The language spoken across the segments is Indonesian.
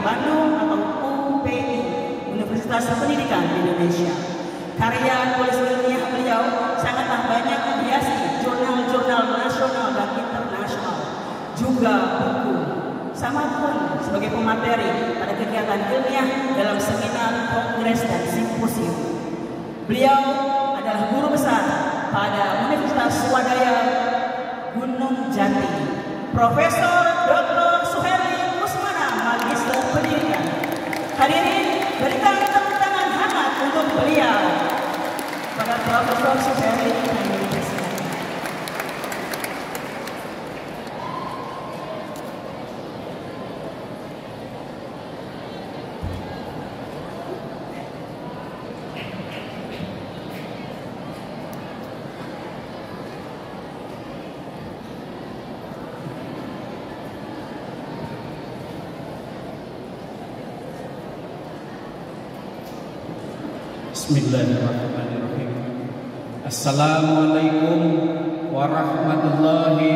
Bandung atau UPI, Universitas Pendidikan Indonesia. Karya tulis ilmiah beliau sangatlah banyak menghiasi jurnal-jurnal nasional dan internasional, juga buku. Sama pun sebagai pemateri pada kegiatan ilmiah dalam seminar, kongres, dan simposium. Beliau adalah guru besar pada Universitas Swadaya Gunung Jati, Profesor Dr. Suherli Kusmana, Magister Pendidikan. Hadirin, berikan tepuk tangan hangat untuk beliau. Pada Profesor Suherli kami persilakan. Bismillahirrahmanirrahim. Assalamualaikum warahmatullahi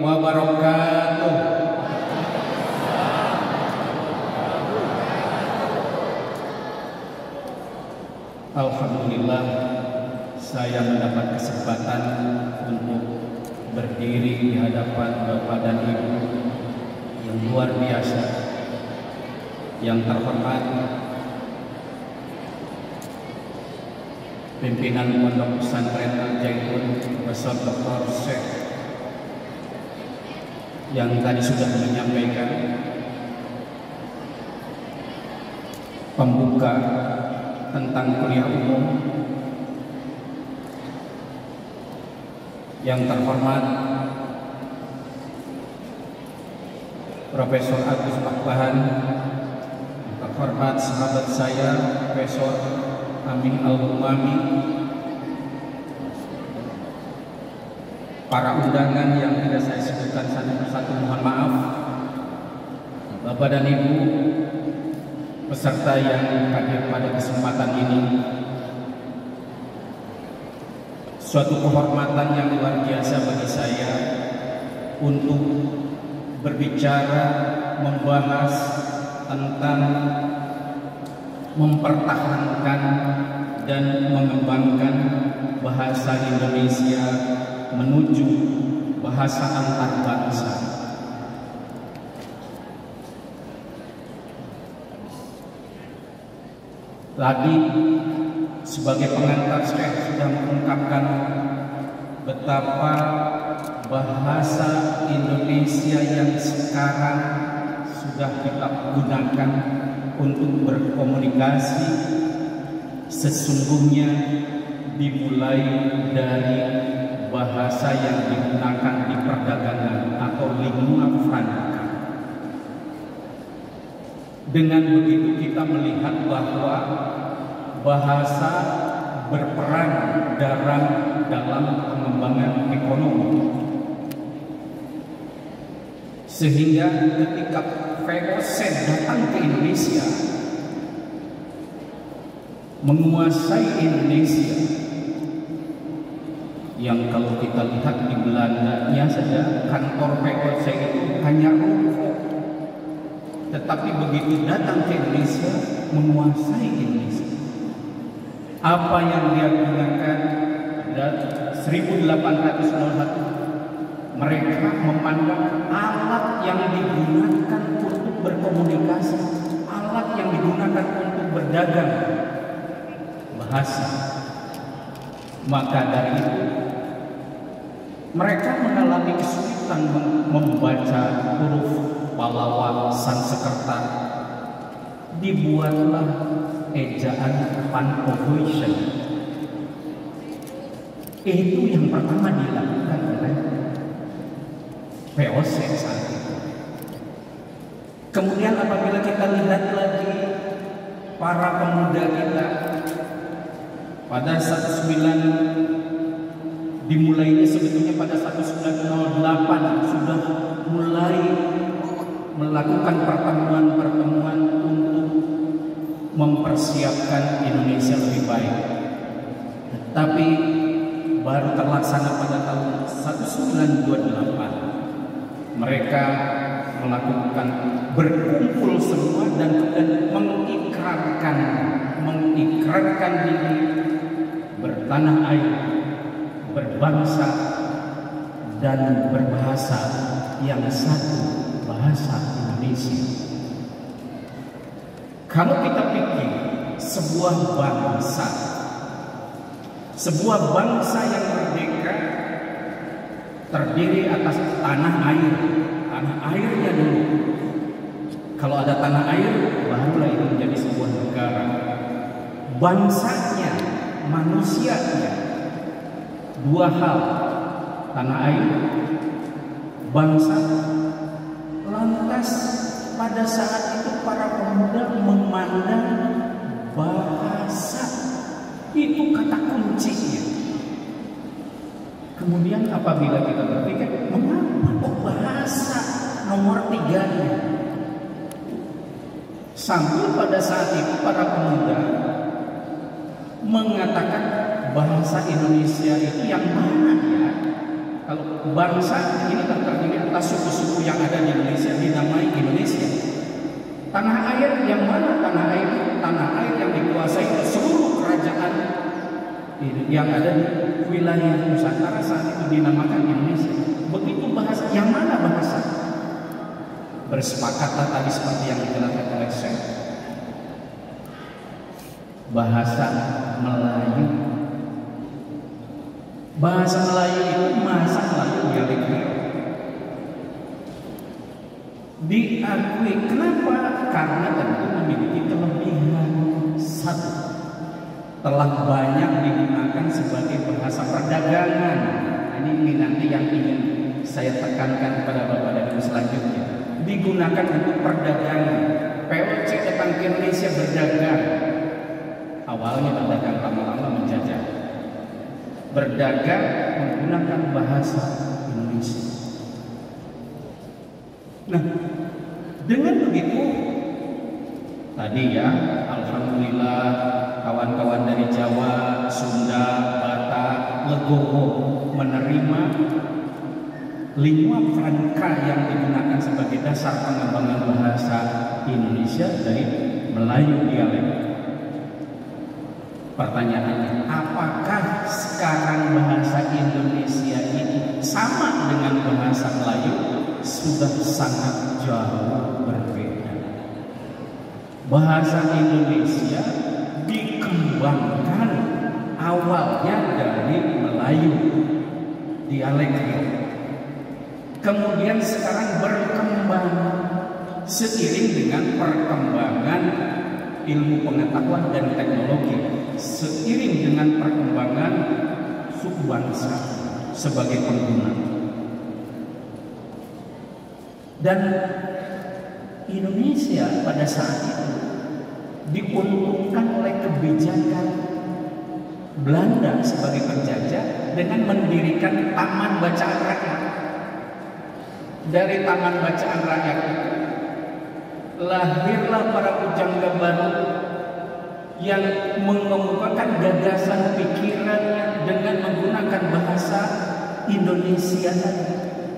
wabarakatuh. Alhamdulillah, saya mendapat kesempatan untuk berdiri di hadapan Bapak dan Ibu yang luar biasa, yang terhormat pimpinan Pondok Pesantren Al-Zaitun, Profesor Dr. Syekh, yang tadi sudah menyampaikan pembuka tentang kuliah umum. Yang terhormat Profesor Agus Bakbahan, yang terhormat sahabat saya Profesor Amin Al-Umami, para undangan yang tidak saya sebutkan satu persatu mohon maaf, Bapak dan Ibu peserta yang hadir pada kesempatan ini. Suatu kehormatan yang luar biasa bagi saya untuk berbicara, membahas tentang mempertahankan dan mengembangkan bahasa Indonesia menuju bahasa antar bangsa. Tadi sebagai pengantar saya sudah mengungkapkan betapa bahasa Indonesia yang sekarang sudah kita gunakan untuk berkomunikasi sesungguhnya dimulai dari bahasa yang digunakan di perdagangan atau lingua franca. Dengan begitu kita melihat bahwa bahasa berperan dalam pengembangan ekonomi, sehingga ketika VOC datang ke Indonesia, menguasai Indonesia, yang kalau kita lihat di Belandanya saja kantor VOC itu hanya rokok, tetapi begitu datang ke Indonesia menguasai Indonesia. Apa yang dia gunakan pada 1801, mereka memandang alat yang digunakan untuk berkomunikasi, alat yang digunakan untuk berdagang, bahasa. Maka dari itu mereka mengalami kesulitan membaca huruf Pallawa Sanskerta. Dibuatlah ejaan Pancovoisin. Itu yang pertama dilakukan oleh VOC saat itu. Kemudian apabila kita lihat lagi para pemuda kita, pada 19 dimulainya sebetulnya pada 1908 sudah mulai melakukan pertemuan-pertemuan untuk mempersiapkan Indonesia lebih baik. Tapi baru terlaksana pada tahun 1928. Mereka melakukan berkumpul semua dan mengikrarkan diri bertanah air, berbangsa dan berbahasa yang satu, bahasa Indonesia. Kalau kita pikir sebuah bangsa yang merdeka terdiri atas tanah airnya dulu. Kalau ada tanah air, barulah itu menjadi sebuah negara. Bangsanya, manusianya, dua hal, tanah air, bangsa. Lantas pada saat itu para pemuda memandang bahasa itu kata kuncinya. Kemudian apabila kita berpikir, mengapa bahasa nomor 3-nya? Sampai pada saat itu para pemuda mengatakan bahasa Indonesia itu yang mana ya? Kalau bangsa ini kan terdiri atas suku-suku yang ada di Indonesia dinamai Indonesia. Tanah air yang mana? Tanah air yang dikuasai seluruh kerajaan yang ada di wilayah Nusantara saat itu dinamakan Indonesia. Begitu bahasa, yang mana bahasa? Bersepakatlah tadi seperti yang dijelaskan oleh Syekh, bahasa Melayu. Bahasa Melayu itu bahasa Melayu dialek Riau. Diakui, kenapa? Karena tentu memiliki kelebihan satu, telah banyak digunakan sebagai bahasa perdagangan. Ini nanti yang ingin saya tekankan kepada Bapak dan Ibu selanjutnya. Digunakan untuk perdagangan. POC datang ke Indonesia berdagang. Awalnya berdagang, lama-lama menjajah. Berdagang menggunakan bahasa Indonesia. Nah, dengan begitu tadi ya, alhamdulillah kawan-kawan dari Jawa, Sunda, Batak, Legowo menerima lingua franca yang digunakan sebagai dasar pengembangan bahasa Indonesia dari Melayu dialek. Pertanyaannya, apakah sekarang bahasa Indonesia ini sama dengan bahasa Melayu? Sudah sangat jauh berbeda. Bahasa Indonesia dikembangkan awalnya dari Melayu dialek Riau. Kemudian sekarang berkembang seiring dengan perkembangan ilmu pengetahuan dan teknologi, seiring dengan perkembangan suku bangsa sebagai pengguna. Dan Indonesia pada saat itu diuntungkan oleh kebijakan Belanda sebagai penjajah dengan mendirikan Taman Bacaan Rakyat. Dari Taman Bacaan Rakyat itu lahirlah para pujangga baru yang mengemukakan gagasan pikirannya dengan menggunakan bahasa Indonesia,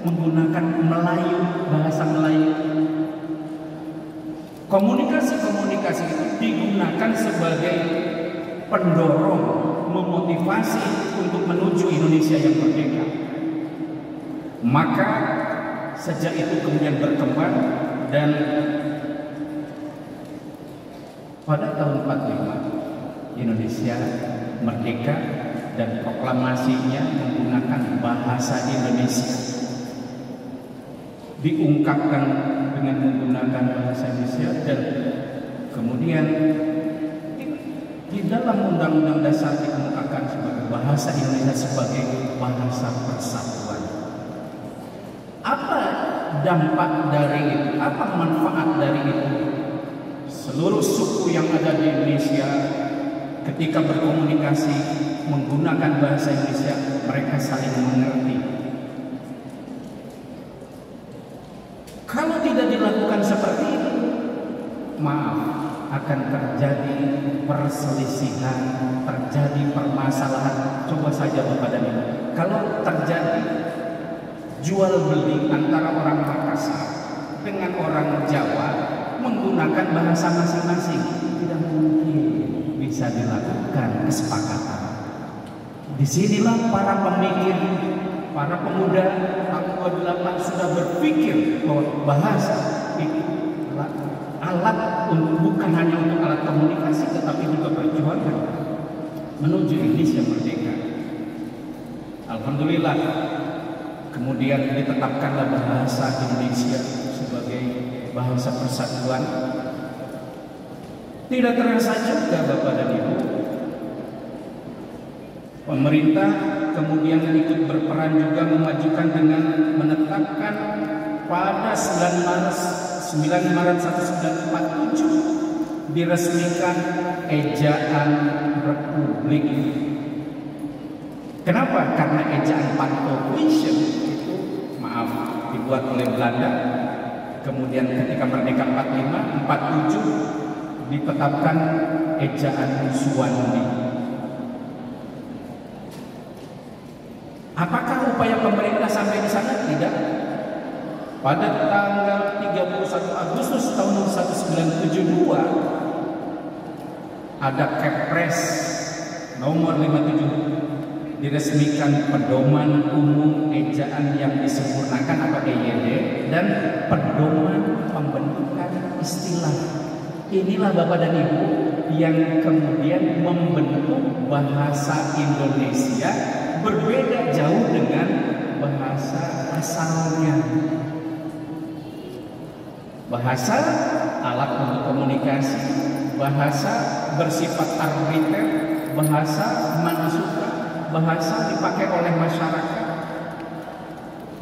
menggunakan Melayu, bahasa Melayu. Komunikasi-komunikasi itu digunakan sebagai pendorong, memotivasi untuk menuju Indonesia yang merdeka. Maka sejak itu kemudian berkembang dan pada tahun 45 Indonesia merdeka dan proklamasinya menggunakan bahasa Indonesia. Diungkapkan dengan menggunakan bahasa Indonesia dan kemudian di dalam Undang-Undang Dasar dikemukakan sebagai bahasa Indonesia sebagai bahasa persatuan. Apa dampak dari itu? Apa manfaat dari itu? Seluruh suku yang ada di Indonesia ketika berkomunikasi menggunakan bahasa Indonesia, mereka saling mengerti. Kalau tidak dilakukan seperti itu, maaf, akan terjadi perselisihan, terjadi permasalahan. Coba saja Bapak dan Ibu, kalau terjadi jual beli antara orang Makassar dengan orang Jawa menggunakan bahasa masing-masing. Tidak mungkin bisa dilakukan kesepakatan. Disinilah para pemikir, para pemuda tahun 28 sudah berpikir bahwa bahasa itu alat bukan hanya untuk alat komunikasi, tetapi juga perjuangan menuju Indonesia merdeka. Alhamdulillah, kemudian ditetapkanlah bahasa Indonesia sebagai bahasa persatuan. Tidak terasa juga Bapak dan Ibu, pemerintah kemudian ikut berperan juga memajukan dengan menetapkan pada 9 Maret 1947 diresmikan ejaan Republik. Kenapa? Karena ejaan Pantovision itu dibuat oleh Belanda. Kemudian ketika merdeka 47 ditetapkan ejaan Suwandi. Apakah upaya pemerintah sampai di sana? Tidak. Pada tanggal 31 Agustus tahun 1972 ada Kepres nomor 57 diresmikan pedoman umum ejaan yang disempurnakan atau EYD dan pedoman pembentukan istilah. Inilah Bapak dan Ibu yang kemudian membentuk bahasa Indonesia berbeda jauh dengan bahasa asalnya. Bahasa alat untuk komunikasi, bahasa bersifat arbitrter, bahasa manasuka, bahasa dipakai oleh masyarakat.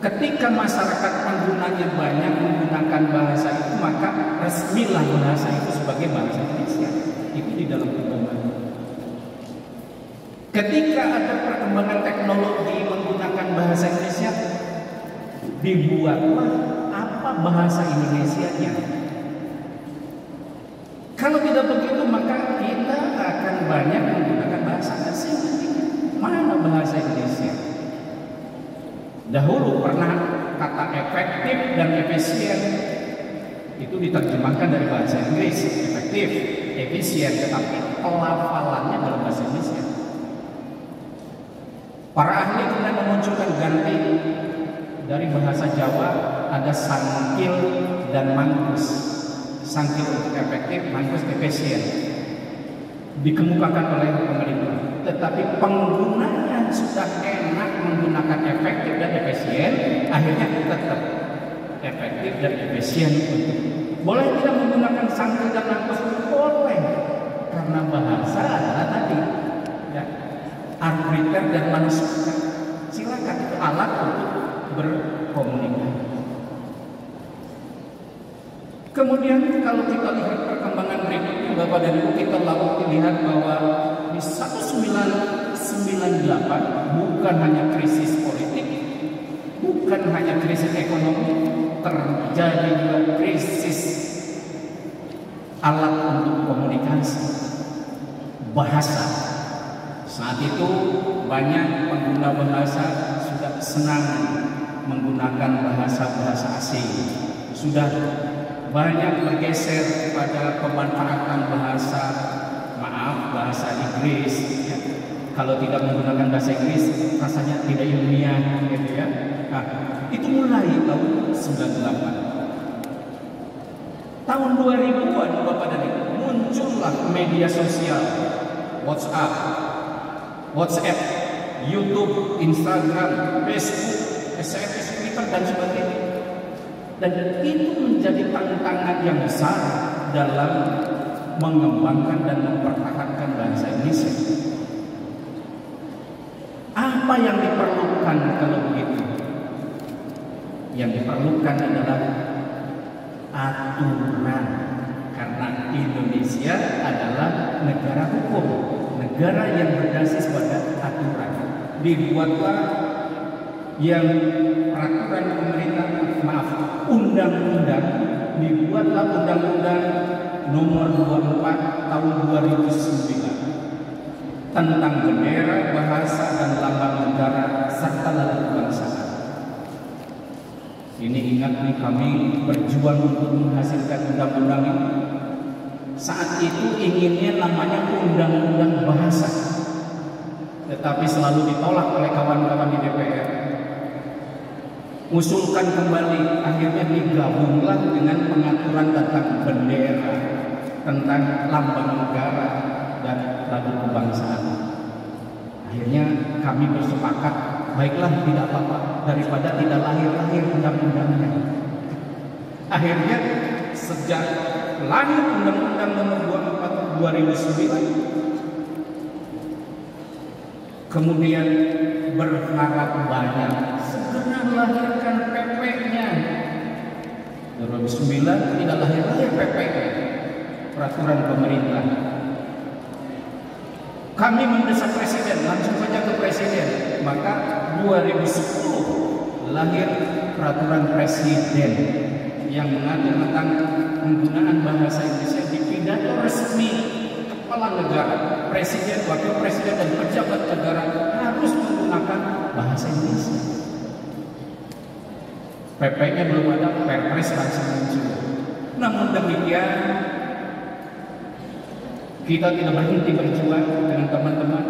Ketika masyarakat penggunanya banyak menggunakan bahasa itu, maka resmilah bahasa itu sebagai bahasa Indonesia. Itu di dalam pedoman. Ketika ada perkembangan teknologi menggunakan bahasa Indonesia, dibuatlah apa bahasa Indonesianya. Kalau tidak begitu, maka kita akan banyak menggunakan bahasa asing. Mana bahasa Indonesia? Dahulu pernah kata efektif dan efisien itu diterjemahkan dari bahasa Inggris, efektif, efisien, tetapi pelafalannya dalam bahasa Indonesia. Para ahli kemudian memunculkan ganti dari bahasa Jawa, ada sangkil dan mangkus. Sangkil untuk efektif, mangkus efisien. Dikemukakan oleh pemerintah. Tetapi penggunanya sudah enak menggunakan efektif dan efisien, akhirnya tetap efektif dan efisien. Boleh tidak menggunakan sangkil dan mangkus? Boleh, karena bahasa adalah tadi ya, arbitrter dan manusia. Silakan, itu alat untuk berkomunikasi. Kemudian kalau kita lihat perkembangan berikutnya Bapak dan Ibu, kita lihat bahwa di 1998 bukan hanya krisis politik, bukan hanya krisis ekonomi, terjadi juga krisis alat untuk komunikasi, bahasa. Saat itu banyak pengguna bahasa sudah senang menggunakan bahasa-bahasa asing, sudah banyak bergeser pada pemanfaatan bahasa Inggris. Ya. Kalau tidak menggunakan bahasa Inggris, rasanya tidak ilmiah, gitu ya. Nah, itu mulai tahun 98. Tahun 2000-an Bapak dan Ibu, muncullah media sosial, WhatsApp, YouTube, Instagram, Facebook, SMS, Twitter dan sebagainya. Dan itu menjadi tantangan yang besar dalam mengembangkan dan mempertahankan bahasa Indonesia. Apa yang diperlukan kalau begitu? Yang diperlukan adalah aturan. Karena Indonesia adalah negara hukum, negara yang berbasis pada aturan. Dibuatlah yang peraturan pemerintah, undang-undang, dibuatlah undang-undang nomor 24 tahun 2009 tentang bendera, bahasa dan lambang negara serta lagu kebangsaan. Ini ingat nih, kami berjuang untuk menghasilkan undang-undang ini. Saat itu inginnya namanya undang-undang bahasa, tetapi selalu ditolak oleh kawan-kawan di DPR. Usulkan kembali, akhirnya digabunglah dengan pengaturan tentang bendera, tentang lambang negara dan lagu kebangsaan. Akhirnya kami bersepakat, baiklah tidak apa-apa daripada tidak lahir-lahir undang-undangnya. Akhirnya sejak lahir Undang-Undang Nomor 24 2009, kemudian berharap banyak segera lahirkan PP-nya. 2009 tidak lahir-lahir PP-nya, peraturan pemerintah. Kami mendesak presiden, langsung saja ke presiden. Maka 2010 lahir peraturan presiden yang mengatur tentang penggunaan bahasa Indonesia di pidato resmi kepala negara, presiden, wakil presiden, dan pejabat negara harus menggunakan bahasa Indonesia. PP-nya belum ada, Perpres langsung muncul. Namun demikian, kita tidak berhenti berjuang dengan teman-teman,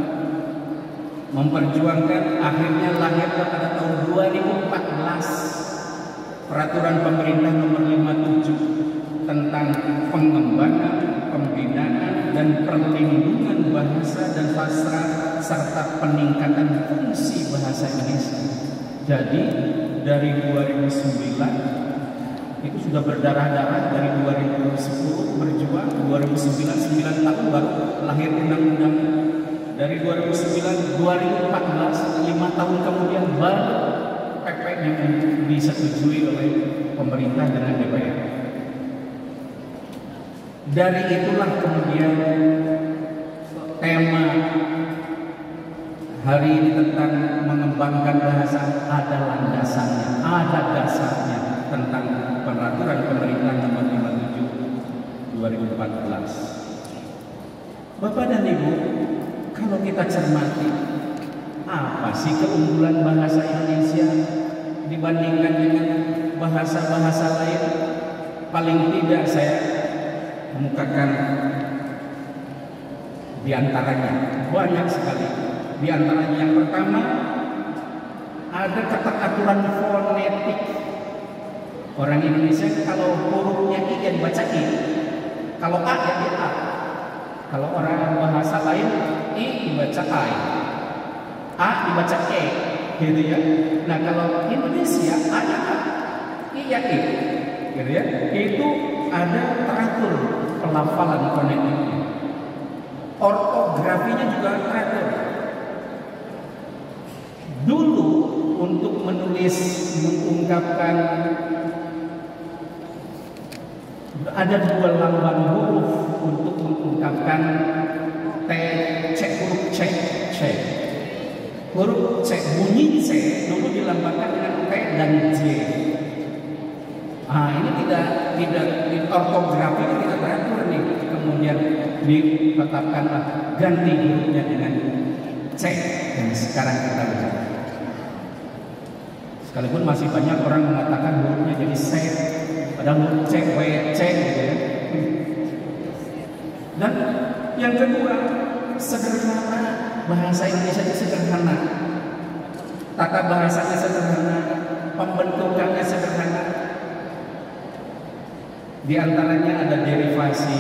memperjuangkan. Akhirnya lahirlah pada tahun 2014 Peraturan Pemerintah Nomor 57 tentang pengembangan, pembinaan, dan perlindungan bahasa dan sastra serta peningkatan fungsi bahasa Indonesia. Jadi dari 2009 itu sudah berdarah-darah, dari 2010 berjuang, 2009 9 tahun baru lahir undang-undang. Dari 2009 2014 5 tahun kemudian baru PP yang disetujui oleh pemerintah dengan DPR. Dari itulah kemudian tema hari ini tentang mengembangkan bahasa ada landasannya, ada dasarnya, tentang peraturan pemerintah nomor 57 2014. Bapak dan Ibu, kalau kita cermati, apa sih keunggulan bahasa Indonesia dibandingkan dengan bahasa-bahasa lain? Paling tidak saya kemukakan di antaranya, banyak sekali. Di antaranya yang pertama, ada keteraturan fonetik. Orang Indonesia kalau hurufnya I ya dibaca I, kalau A ya di A. Kalau orang bahasa lain I dibaca I, A dibaca E, gitu ya. Nah kalau Indonesia A ya A, I ya I, gitu ya. Itu ada teratur pelafalan fonetiknya. Ortografinya juga teratur. Dulu untuk menulis, mengungkapkan, ada dua lambang huruf untuk mengungkapkan T, C, huruf C, C. Huruf C, bunyi C dulu dilambangkan dengan T dan J. Ini tidak ortografi ini tidak teratur nih. Kemudian ditetapkanlah ganti hurufnya dengan C yang sekarang kita bicara. Sekalipun masih banyak orang mengatakan hurufnya jadi C, padahal huruf C, W, C gitu ya. Dan yang kedua, sederhana. Bahasa Indonesia itu sederhana, tata bahasanya sederhana, pembentukannya sederhana. Di antaranya ada derivasi,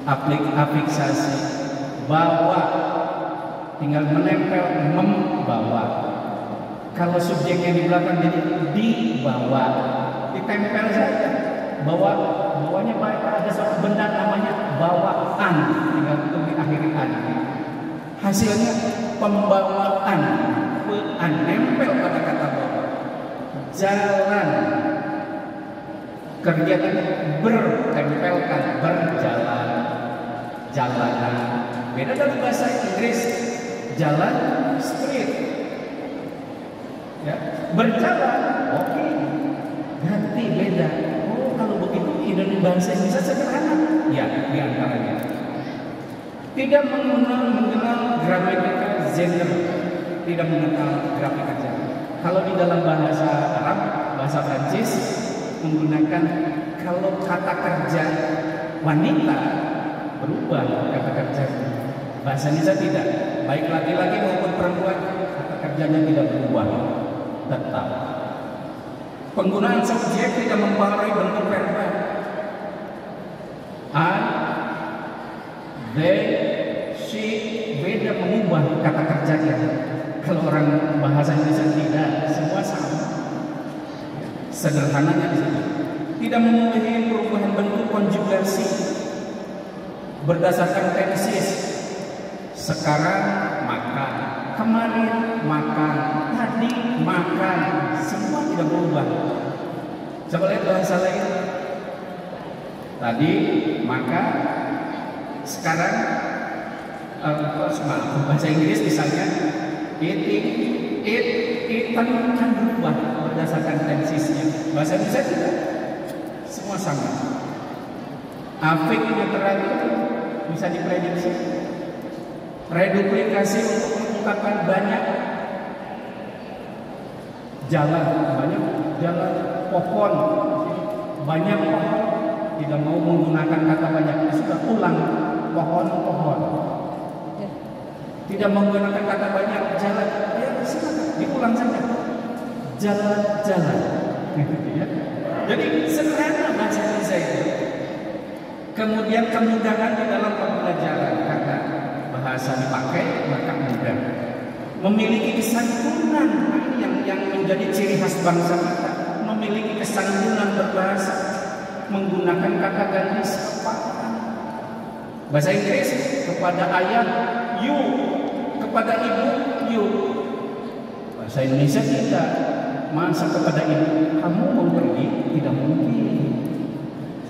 afiksasi, bawa, tinggal menempel, membawa. Kalau subjeknya di belakang jadi dibawa, ditempel saja. Bawanya baik, ada suatu benda namanya bawaan, tinggal untuk diakhiri an. Hasilnya pembawaan, an nempel pada kata bawa. Jalan, kegiatan bertempelkan, berjalan, jalanan. Beda dari bahasa Inggris, jalan street, ya, berjalan, oke, ganti beda. Kalau begitu Indonesia bahasa Indonesia sederhana, ya, di antaranya tidak mengenal gramatika gender, tidak mengenal grafika gender. Kalau di dalam bahasa Arab, bahasa Prancis menggunakan kalau kata kerja wanita berubah kata kerjanya. Bahasa Indonesia tidak, baik laki-laki maupun perempuan kata kerjanya tidak berubah, tetap. Penggunaan subjek tidak mempengaruhi bentuk verbal. I, they, she beda mengubah kata kerjanya. Kalau orang bahasa Indonesia tidak, semua sama. Sederhananya di sini. Tidak memenuhi perubahan bentuk konjugasi berdasarkan tensis. Sekarang makan, kemarin makan, tadi makan, semua tidak berubah. Coba lihat bahasa lain. Tadi makan, sekarang bahasa Inggris misalnya eaten kan berubah berdasarkan tensisnya. Bahasa Indonesia tidak, semua sama. Afik netral bisa diprediksi. Reduplikasi untuk mengungkapkan banyak jalan, pohon, banyak pohon. Tidak mau menggunakan kata banyak, sudah ulang pohon. Tidak menggunakan kata banyak jalan, ya silakan diulang saja. Jalan. Ya. Jadi sederhana bahasa Indonesia itu. Kemudian kemudahan di dalam pembelajaran karena bahasa dipakai maka mudah. Memiliki kesantunan yang menjadi ciri khas bangsa kita. Memiliki kesantunan berbahasa, menggunakan kata ganti sapaan. Bahasa Inggris kepada ayah you, kepada ibu you. Bahasa Indonesia tidak. Masa kepada ibu kamu mau pergi? Tidak mungkin.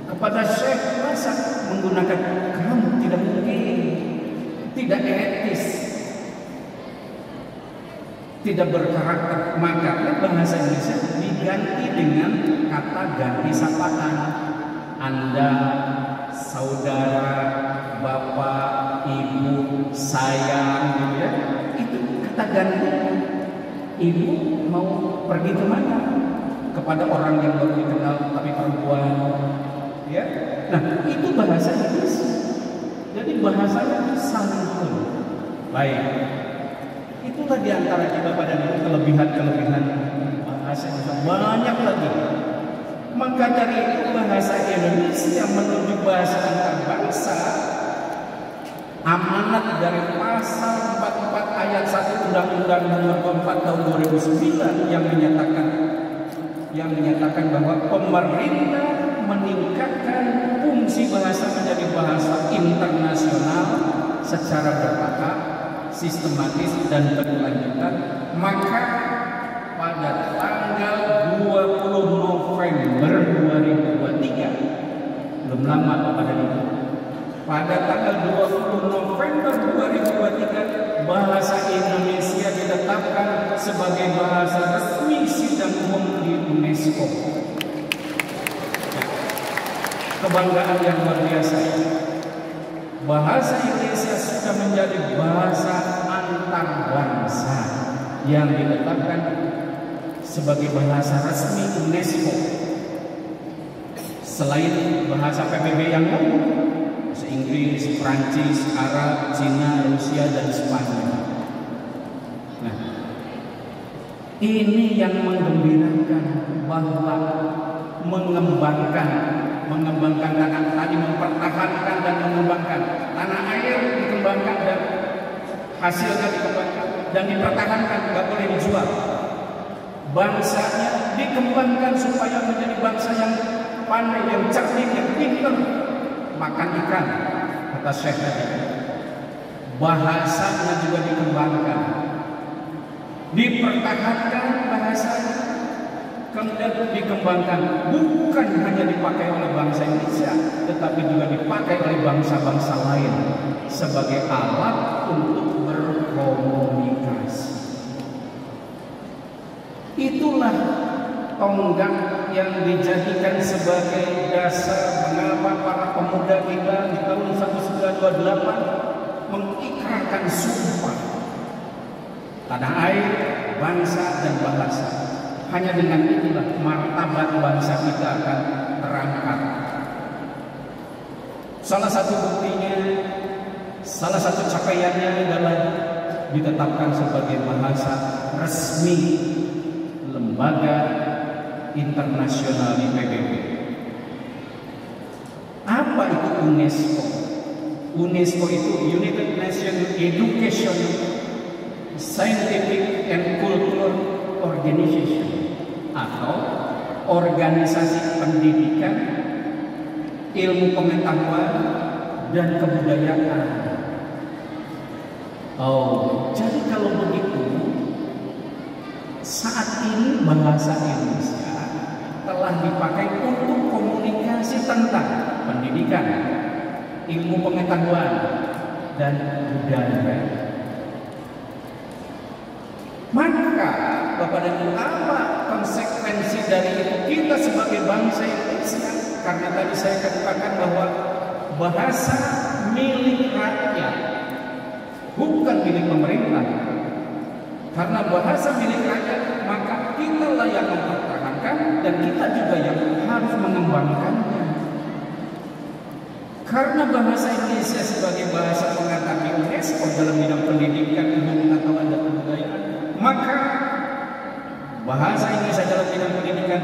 Kepada syekh masa menggunakan kamu? Tidak mungkin. Tidak etis, tidak berkarakter. Maka bahasa Indonesia diganti dengan kata ganti sapaan. Anda, saudara, bapak, ibu, sayang, gitu ya. Itu kata ganti. Ibu mau pergi kemana? Kepada orang yang baru dikenal tapi perempuan, ya. Nah, itu bahasa Inggris. Jadi bahasanya santun. Baik. Itulah diantara kita pada kelebihan-kelebihan bahasa Indonesia. Banyak lagi. Maka dari itu bahasa Indonesia menuju bahasa antar bangsa. Amanat dari pasal 44 ayat 1 Undang-Undang Nomor 24 Tahun 2009 yang menyatakan bahwa pemerintah meningkatkan fungsi bahasa menjadi bahasa internasional secara bertahap, sistematis dan berkelanjutan. Maka pada tanggal 20 November 2023, belum lama pada itu, pada tanggal 20 November 2023 bahasa Indonesia ditetapkan sebagai bahasa resmi sidang umum di UNESCO. Kebanggaan yang luar biasa. Bahasa Indonesia sudah menjadi bahasa antar bangsa yang ditetapkan sebagai bahasa resmi UNESCO. Selain bahasa PBB yang lain, bahasa Inggris, Prancis, Arab, Cina, Rusia, dan Spanyol. Nah, ini yang menggembirakan bahwa mengembangkan tanah tadi, mempertahankan dan mengembangkan tanah air, dikembangkan dan hasilnya dikembangkan dan dipertahankan, nggak boleh dijual. Bangsanya dikembangkan supaya menjadi bangsa yang pandai, yang cerdik, yang pintar. Makan ikan, kata Syekh tadi. Bahasanya juga dikembangkan, dipertahankan bahasanya, kemudian dikembangkan. Bukan hanya dipakai oleh bangsa Indonesia, tetapi juga dipakai oleh bangsa-bangsa lain sebagai alat untuk berkomunikasi. Itulah tonggak yang dijadikan sebagai dasar mengapa para pemuda kita di tahun 1928 mengikrarkan sumpah tanah air, bangsa dan bahasa. Hanya dengan itulah martabat bangsa kita akan terangkat. Salah satu buktinya, salah satu capaiannya adalah ditetapkan sebagai bahasa resmi lembaga internasional di PBB. Apa itu UNESCO? UNESCO itu United Nations Education, Scientific and Cultural Organization, atau organisasi pendidikan, ilmu pengetahuan, dan kebudayaan. Oh, jadi kalau begitu, saat ini bahasa Indonesia telah dipakai untuk komunikasi tentang pendidikan, ilmu pengetahuan, dan budaya. Maka Bapak dan Ibu, apa konsekuensi dari itu kita sebagai bangsa Indonesia? Karena tadi saya katakan bahwa bahasa milik rakyat, bukan milik pemerintah. Karena bahasa milik rakyat, maka kita lah yang mempertahankan dan kita juga yang harus mengembangkannya. Karena bahasa Indonesia sebagai bahasa pengantar di UNESCO dalam bidang pendidikan, ilmu pengetahuan, dan kebudayaan, maka bahasa Indonesia dalam bidang pendidikan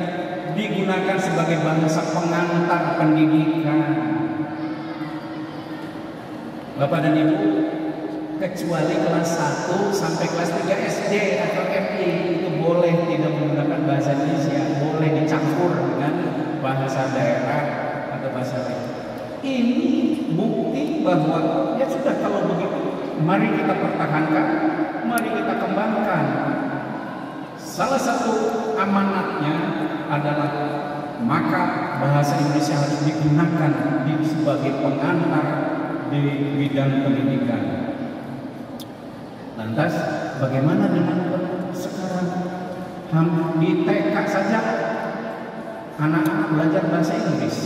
digunakan sebagai bahasa pengantar pendidikan. Bapak dan Ibu, kecuali kelas 1 sampai kelas 3 SD atau MI itu boleh tidak menggunakan bahasa Indonesia, boleh dicampur dengan bahasa daerah atau bahasa lain. Ini bukti bahwa ya sudah, kalau begitu mari kita pertahankan, mari kita kembangkan. Salah satu amanatnya adalah maka bahasa Indonesia harus digunakan sebagai pengantar di bidang pendidikan. Lantas bagaimana dengan sekarang? Di TK saja anak-anak belajar bahasa Inggris,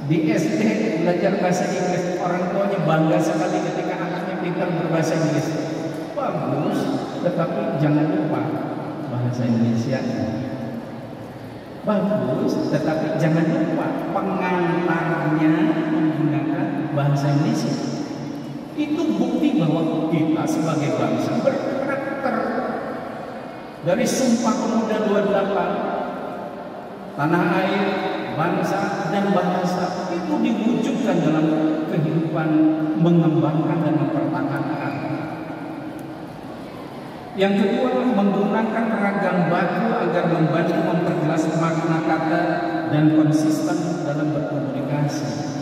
di SD belajar bahasa Inggris. Orang tuanya bangga sekali ketika anaknya pintar berbahasa Inggris. Bagus, tetapi jangan lupa bahasa Indonesia. Bagus, tetapi jangan lupa pengantarnya menggunakan bahasa Indonesia. Itu bukti bahwa kita sebagai bangsa berkarakter. Dari Sumpah Pemuda 28, tanah air, bangsa, dan bahasa itu diwujudkan dalam kehidupan mengembangkan dan mempertahankan. Yang kedua, menggunakan ragam baku agar membantu memperjelas makna kata dan konsisten dalam berkomunikasi.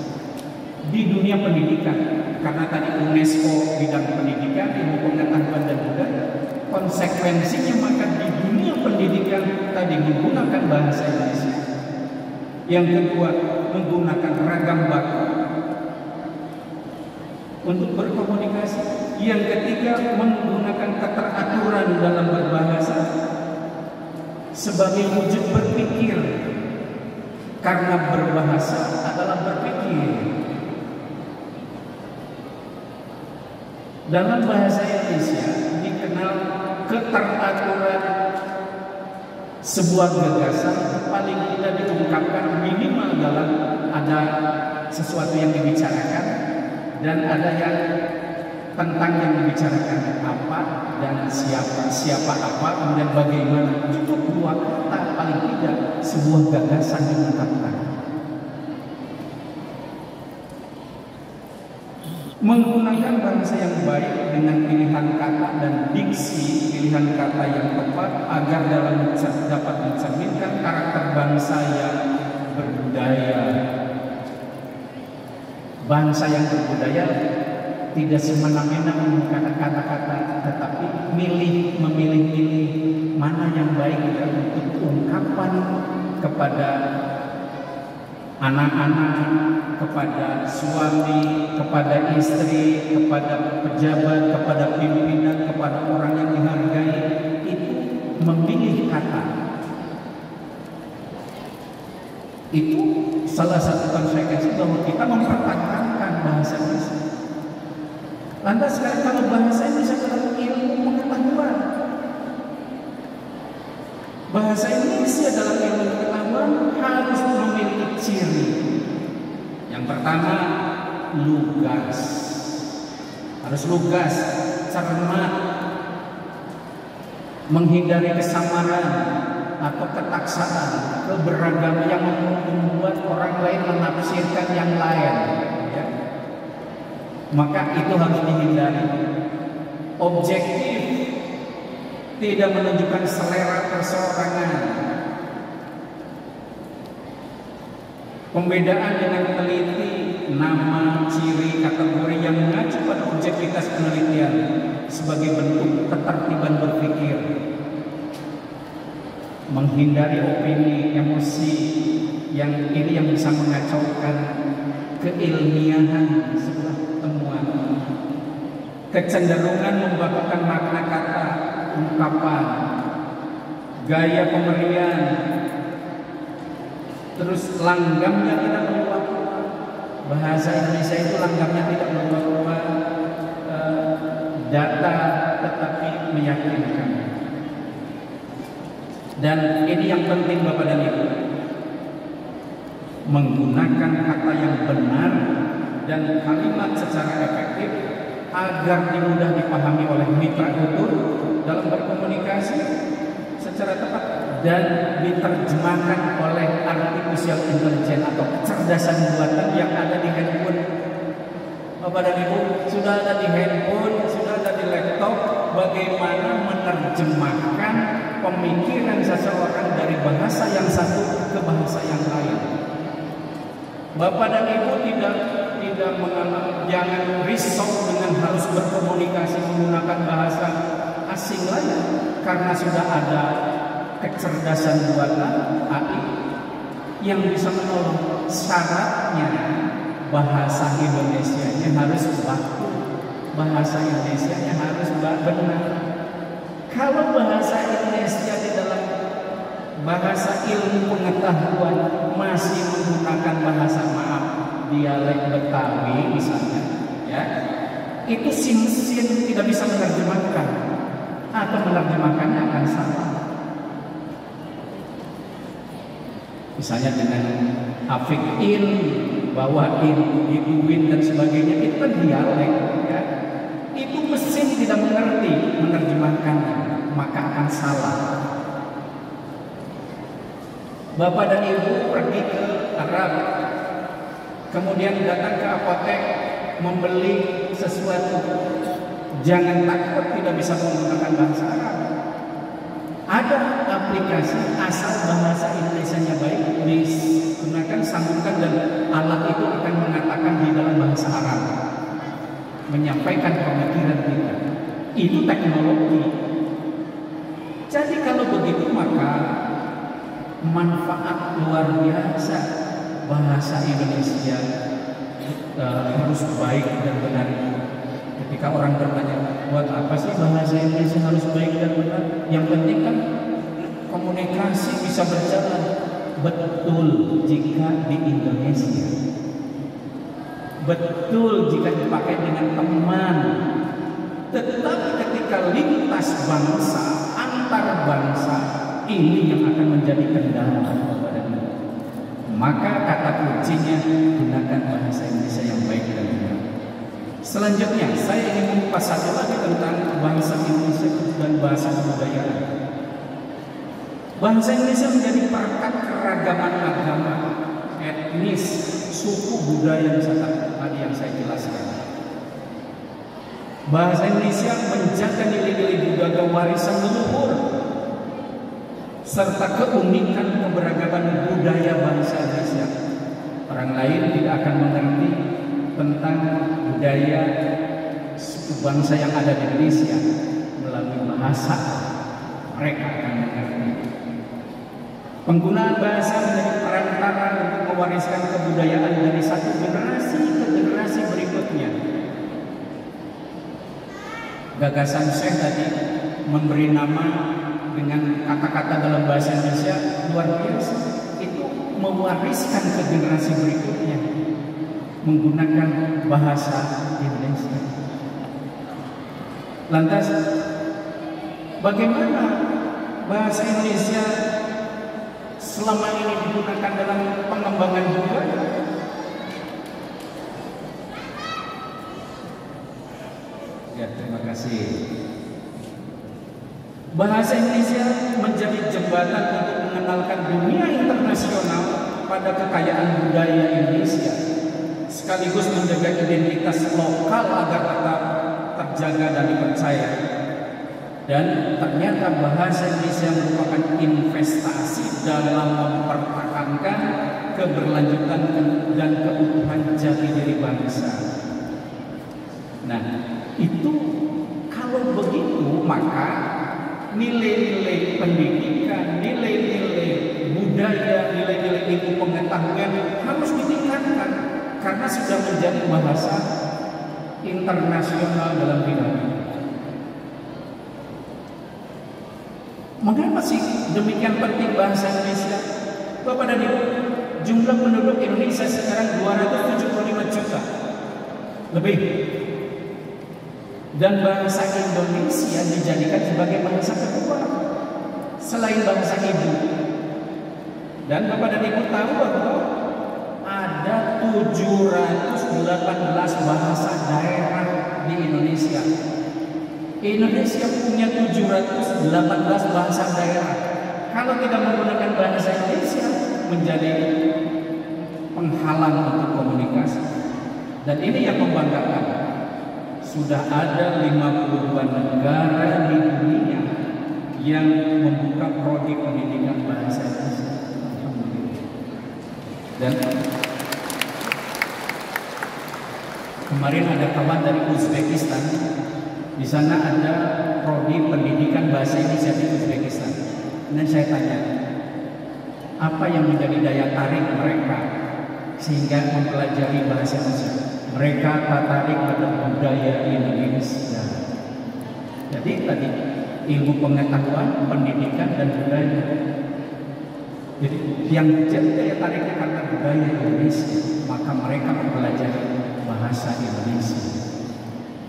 Di dunia pendidikan, karena tadi UNESCO bidang pendidikan, ilmu pengetahuan dan budaya, konsekuensinya maka di dunia pendidikan tadi menggunakan bahasa Indonesia. Yang kedua, menggunakan ragam baku untuk berkomunikasi. Yang ketiga, menggunakan keteraturan dalam berbahasa sebagai wujud berpikir, karena berbahasa adalah berpikir. Dalam bahasa Indonesia dikenal keteraturan sebuah gagasan paling tidak diungkapkan minimal dalam ada sesuatu yang dibicarakan dan ada yang tentang yang dibicarakan apa dan siapa apa kemudian bagaimana. Cukup dua kata paling tidak sebuah gagasan diungkapkan. Menggunakan bahasa yang baik dengan pilihan kata dan diksi pilihan kata yang tepat agar dapat mencerminkan karakter bangsa yang berbudaya. Bangsa yang berbudaya tidak semena-mena menggunakan kata-kata, tetapi memilih-milih mana yang baik ya, untuk ungkapan kepada anak-anak, kepada suami, kepada istri, kepada pejabat, kepada pimpinan, kepada orang yang dihargai, itu memilih kata. Itu salah satu konsekuensi bahwa kita mempertahankan bahasa Indonesia. Lantas sekarang kalau bahasa Indonesia adalah ilmu pengetahuan, Bahasa Indonesia dalam ilmu pengetahuan harus memiliki ciri. Yang pertama, lugas. Harus lugas, cermat, menghindari kesamaran atau ketaksaan, keberagaman yang membuat orang lain menafsirkan yang lain. Ya. Maka itu harus dihindari. Objektif, tidak menunjukkan selera perseorangan. Pembedaan dengan teliti, nama, ciri, kategori yang mengacu pada objektivitas penelitian sebagai bentuk ketertiban berpikir. Menghindari opini, emosi yang bisa mengacaukan keilmiahan sebuah temuan. Kecenderungan membakukan makna kata, ungkapan, gaya pemberian, terus langgamnya tidak meluap-luap. Bahasa Indonesia itu langgamnya tidak meluap-luap, data tetapi meyakinkan. Dan ini yang penting Bapak dan Ibu, menggunakan kata yang benar dan kalimat secara efektif agar mudah dipahami oleh mitra tutur dalam berkomunikasi secara tepat dan diterjemahkan oleh artificial intelligence atau kecerdasan buatan yang ada di handphone. Bapak dan Ibu, sudah ada di handphone, sudah ada di laptop, bagaimana menerjemahkan pemikiran seseorang dari bahasa yang satu ke bahasa yang lain. Bapak dan Ibu jangan risau dengan harus berkomunikasi menggunakan bahasa asing lain, karena sudah ada kecerdasan buatan AI yang bisa menolong. Syaratnya bahasa Indonesianya harus baku, bahasa Indonesianya harus benar. Kalau bahasa Indonesia di dalam bahasa ilmu pengetahuan masih menggunakan bahasa dialek Betawi misalnya, ya, itu si mesin tidak bisa menerjemahkan atau menerjemahkannya akan salah. Misalnya dengan afikin, bawain, ituin dan sebagainya, itu kan dialek, ya. Itu mesin tidak mengerti menerjemahkannya, maka akan salah. Bapak dan Ibu pergi ke Arab, kemudian datang ke apotek membeli sesuatu, jangan takut tidak bisa menggunakan bahasa Arab. Ada aplikasi asal bahasa Indonesianya baik, digunakan, sambungkan, dan alat itu akan mengatakan di dalam bahasa Arab, menyampaikan pemikiran kita. Itu teknologi. Jadi kalau begitu maka manfaat luar biasa bahasa Indonesia harus baik dan benar. Ketika orang bertanya, buat apa sih bahasa Indonesia harus baik dan benar? Yang penting kan komunikasi bisa berjalan. Betul jika di Indonesia, betul jika dipakai dengan teman. Tetapi ketika lintas bangsa, antar bangsa, ini yang akan menjadi kendala. Maka kata kuncinya, gunakan bahasa Indonesia yang baik dan benar. Selanjutnya, saya ingin mengupas satu lagi tentang bahasa Indonesia dan bahasa kebudayaan. Bahasa Indonesia menjadi perekat keragaman agama, etnis, suku, budaya tadi yang saya jelaskan. Bahasa Indonesia menjaga nilai-nilai budaya warisan leluhur serta keunikan keberagaman budaya bangsa Indonesia. Orang lain tidak akan mengerti tentang budaya suku bangsa yang ada di Indonesia melalui bahasa, mereka akan mengerti. Penggunaan bahasa menjadi perantara untuk mewariskan kebudayaan dari satu generasi ke generasi berikutnya. Gagasan Syekh tadi memberi nama dengan kata-kata dalam bahasa Indonesia luar biasa. Itu mewariskan ke generasi berikutnya menggunakan bahasa Indonesia. Lantas bagaimana bahasa Indonesia selama ini digunakan dalam pengembangan budaya? Ya, terima kasih. Bahasa Indonesia menjadi jembatan untuk mengenalkan dunia internasional pada kekayaan budaya Indonesia, sekaligus menjaga identitas lokal agar tetap terjaga dan dipercaya. Dan ternyata bahasa Indonesia merupakan investasi dalam mempertahankan keberlanjutan dan keutuhan jati diri bangsa. Nah, itu kalau begitu maka nilai-nilai pendidikan, nilai-nilai budaya, nilai-nilai ilmu pengetahuan harus ditingkatkan karena sudah menjadi bahasa internasional dalam bidang ini. Mengapa sih demikian penting bahasa Indonesia? Bapak dan Ibu, jumlah penduduk Indonesia sekarang 275 juta lebih. Dan bahasa Indonesia dijadikan sebagai bahasa kedua selain bahasa ibu. Dan Bapak dan Ibu tahu bahwa ada 718 bahasa daerah di Indonesia. Indonesia punya 718 bahasa daerah. Kalau tidak menggunakan bahasa Indonesia menjadi penghalang untuk komunikasi. Dan ini yang membanggakan. Sudah ada 52 negara di dunia yang membuka prodi pendidikan bahasa Indonesia. Dan kemarin ada kawan dari Uzbekistan. Di sana ada prodi pendidikan bahasa Indonesia di Uzbekistan. Dan saya tanya, apa yang menjadi daya tarik mereka sehingga mempelajari bahasa Indonesia? Mereka tertarik pada budaya Indonesia. Jadi tadi ilmu pengetahuan, pendidikan dan budaya. Jadi yang jadi daya tariknya karena budaya Indonesia, maka mereka mempelajari bahasa Indonesia.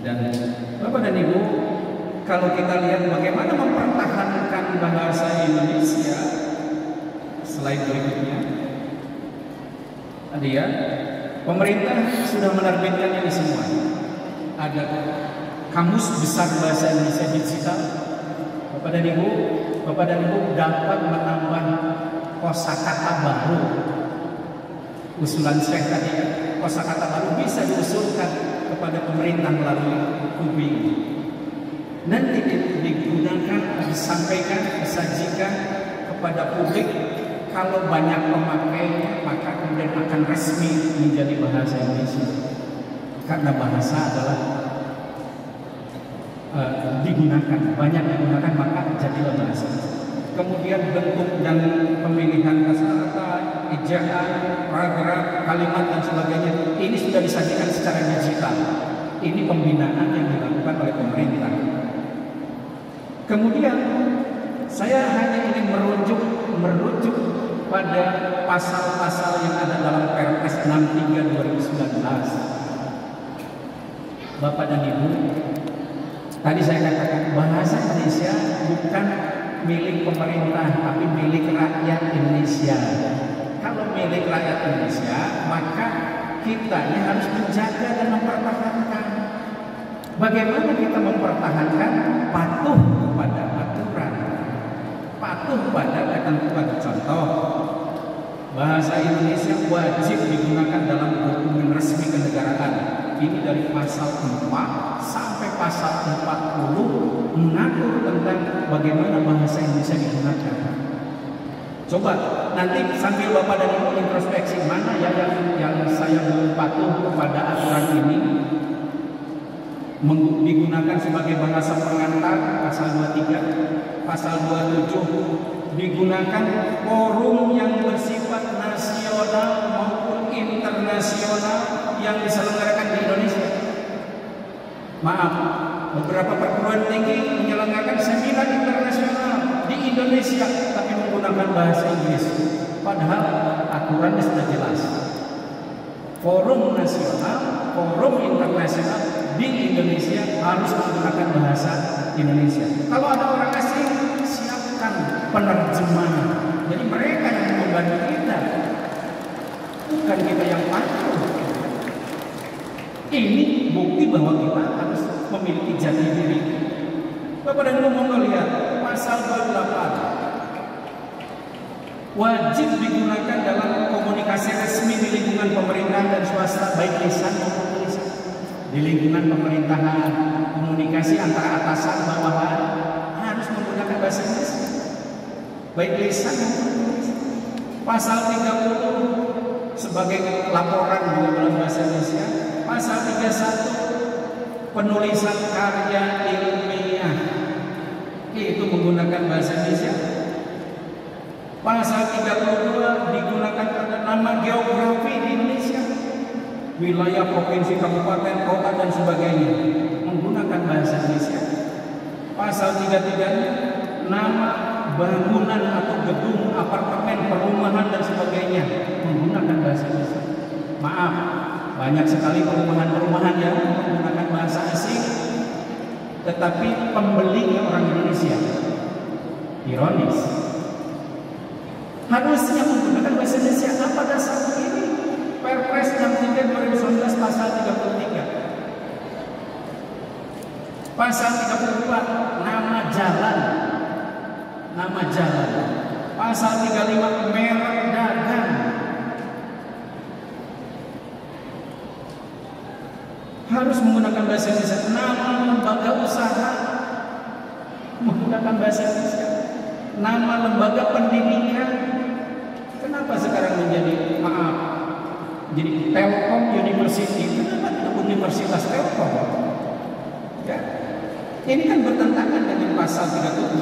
Dan Bapak dan Ibu, kalau kita lihat bagaimana mempertahankan bahasa Indonesia, selain berikutnya, tadi ya. Pemerintah sudah menerbitkan ini semua. Ada kamus besar bahasa Indonesia digital. Bapak dan Ibu dapat menambah kosakata baru. Usulan saya tadi, kosakata baru bisa diusulkan kepada pemerintah melalui KUBI. Nanti digunakan, disampaikan, disajikan kepada publik. Kalau banyak pemakainya, maka kemudian akan resmi menjadi bahasa Indonesia. Karena bahasa adalah digunakan, banyak digunakan, maka jadilah bahasa. Kemudian bentuk dan pemilihan kata-kata, ejaan, paragraf, kalimat dan sebagainya, ini sudah disajikan secara digital. Ini pembinaan yang dilakukan oleh pemerintah. Kemudian saya hanya ingin merujuk pada pasal-pasal yang ada dalam Perpres 63 2019. Bapak dan Ibu, tadi saya katakan bahasa Indonesia bukan milik pemerintah, tapi milik rakyat Indonesia. Kalau milik rakyat Indonesia, maka kita harus menjaga dan mempertahankan. Bagaimana kita mempertahankan? Patuh kepada aturan, patuh pada ketentuan. Contoh, bahasa Indonesia wajib digunakan dalam dokumen resmi kenegaraan. Ini dari pasal 4 sampai pasal 40 mengatur tentang bagaimana bahasa Indonesia digunakan. Coba nanti sambil Bapak dan Ibu introspeksi, mana ya yang saya belum patuh kepada aturan ini. Digunakan sebagai bahasa pengantar, pasal 23, pasal 27, digunakan forum yang bersifat nasional maupun internasional yang diselenggarakan di Indonesia. Maaf, beberapa perguruan tinggi menyelenggarakan seminar internasional di Indonesia tapi menggunakan bahasa Inggris, padahal aturannya sudah jelas. Forum nasional, forum internasional di Indonesia harus menggunakan bahasa Indonesia. Kalau ada orang asing, siapkan Jadi mereka yang membantu kita, bukan kita yang patuh. Ini bukti bahwa kita harus memiliki jati diri. Bapak dan Ibu mau lihat pasal 28, wajib digunakan dalam komunikasi resmi di lingkungan pemerintahan dan swasta, baik lisan maupun tulisan. Di lingkungan pemerintahan, komunikasi antara atasan bawahan harus menggunakan bahasa Inggris, baik lisan maupun tulisan. Pasal 30 sebagai laporan juga dalam bahasa Indonesia. Pasal 31 penulisan karya ilmiah itu menggunakan bahasa Indonesia. Pasal 32 digunakan pada nama geografi di Indonesia, wilayah, provinsi, kabupaten, kota dan sebagainya, menggunakan bahasa Indonesia. Pasal 33 nama bangunan atau gedung, apartemen, perumahan dan sebagainya menggunakan bahasa Indonesia. Maaf, banyak sekali perumahan-perumahan yang menggunakan bahasa asing, tetapi pembelinya orang Indonesia. Ironis. Harusnya menggunakan bahasa Indonesia. Apa dasar ini? Perpres 63 2019 pasal 33. Pasal 34 nama jalan. Nama jalan. Pasal 35 merek dagang. Harus menggunakan bahasa Indonesia. Nama lembaga usaha menggunakan bahasa Indonesia. Nama lembaga pendidikan. Kenapa sekarang menjadi jadi Telkom University? Kenapa tidak Universitas Telkom? Ya, ini kan bertentangan dengan pasal 37.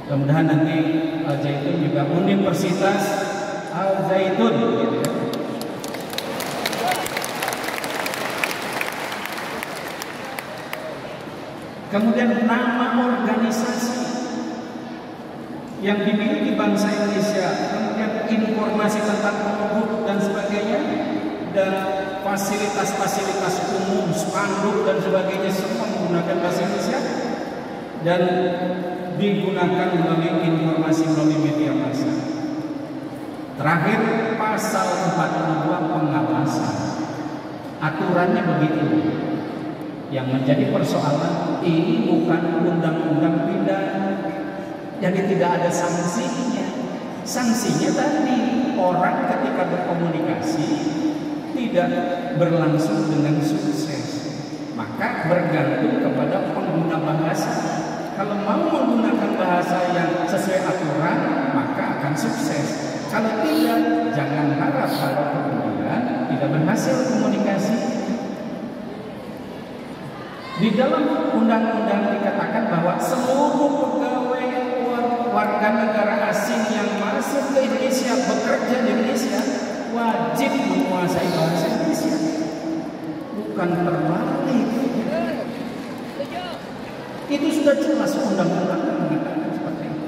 Mudah-mudahan nanti Al Zaitun juga Universitas Al Zaitun, gitu ya. Kemudian nama organisasi yang dimiliki bangsa Indonesia, kemudian informasi tentang penduduk dan sebagainya, dan fasilitas-fasilitas umum, spanduk dan sebagainya semua menggunakan bahasa Indonesia dan digunakan melalui informasi melalui media massa. Terakhir pasal 42 pengawasan, aturannya begitu. Yang menjadi persoalan ini bukan undang-undang pidana, jadi tidak ada sanksinya. Sanksinya tadi orang ketika berkomunikasi tidak berlangsung dengan sukses, maka bergantung kepada pengguna bahasa. Kalau mau menggunakan bahasa yang sesuai aturan, maka akan sukses. Kalau tidak, jangan harap kalau kemudian tidak berhasil komunikasi. Di dalam undang-undang dikatakan bahwa seluruh pegawai warga negara asing yang masuk ke Indonesia, bekerja di Indonesia, wajib menguasai bahasa Indonesia. Bukan terbalik. Itu sudah jelas undang-undang mengatakan seperti itu.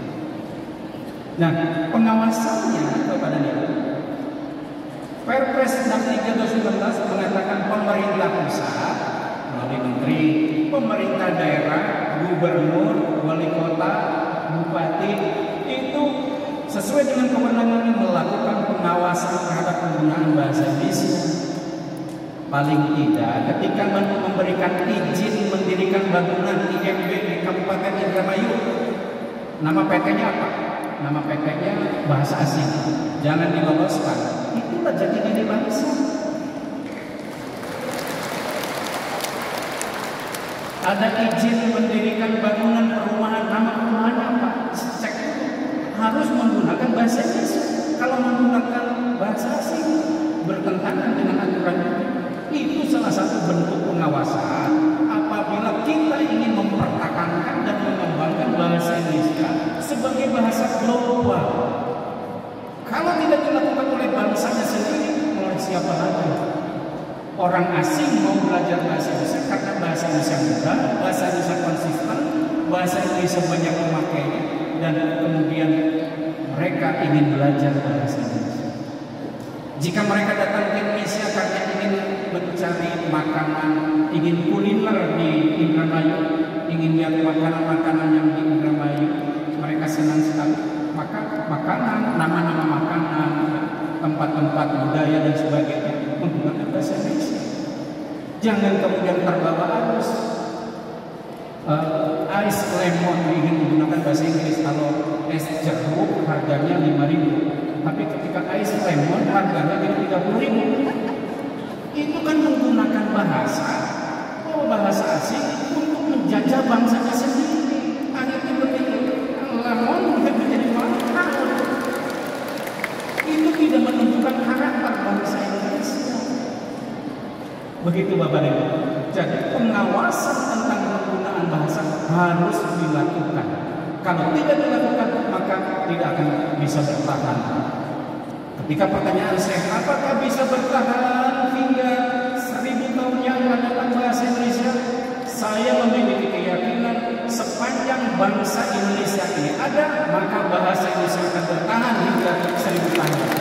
Nah, pengawasannya kepada dia. Perpres 63 2019 mengatakan pemerintah pusat melalui menteri, pemerintah daerah, gubernur, wali kota, bupati itu sesuai dengan kewenangannya melakukan pengawasan terhadap penggunaan bahasa Indonesia. Paling tidak ketika memberikan izin mendirikan bangunan IMB di Kabupaten Indramayu, nama PT-nya apa? Nama PT-nya bahasa asing, jangan diloloskan. Itulah jati diri bangsa. Ada izin mendirikan bangunan perumahan, nama perumahannya apa? Cek, harus menggunakan bahasa Indonesia. Kalau menggunakan bahasa asing bertentangan dengan aturan itu salah satu bentuk pengawasan apabila kita ingin mempertahankan dan mengembangkan bahasa Indonesia sebagai bahasa global. Kalau tidak dilakukan oleh bangsanya sendiri, oleh siapa lagi? Orang asing mau belajar bahasa Indonesia karena bahasa Indonesia mudah, bahasa Indonesia konsisten, bahasa Indonesia banyak memakainya, dan kemudian mereka ingin belajar bahasa Indonesia. Jika mereka datang ke Indonesia karena ingin mencari makanan, ingin kuliner di Indramayu, ingin lihat makanan-makanan yang di Indramayu, mereka senang sekali. Maka makanan, nama-nama makanan, tempat-tempat budaya dan sebagainya menggunakan bahasa Indonesia. Jangan kemudian terbawa arus. Ice lemon ingin menggunakan bahasa Inggris, kalau es jeruk harganya 5.000, tapi ketika ice lemon harganya jadi 30.000. Itu kan menggunakan bahasa asing untuk menjajah bangsanya sendiri. Akhirnya begitu, lemon mungkin menjadi mahal. Itu tidak menunjukkan karakter bangsa Indonesia. Begitu Bapak Ibu. Jadi pengawasan tentang penggunaan bahasa harus dilakukan. Kalau tidak dilakukan, maka tidak akan bisa bertahan. Ketika pertanyaan saya, apakah bisa bertahan hingga 1000 tahun yang akan datang bahasa Indonesia? Saya memiliki keyakinan sepanjang bangsa Indonesia ini ada, maka bahasa Indonesia akan bertahan hingga 1000 tahun.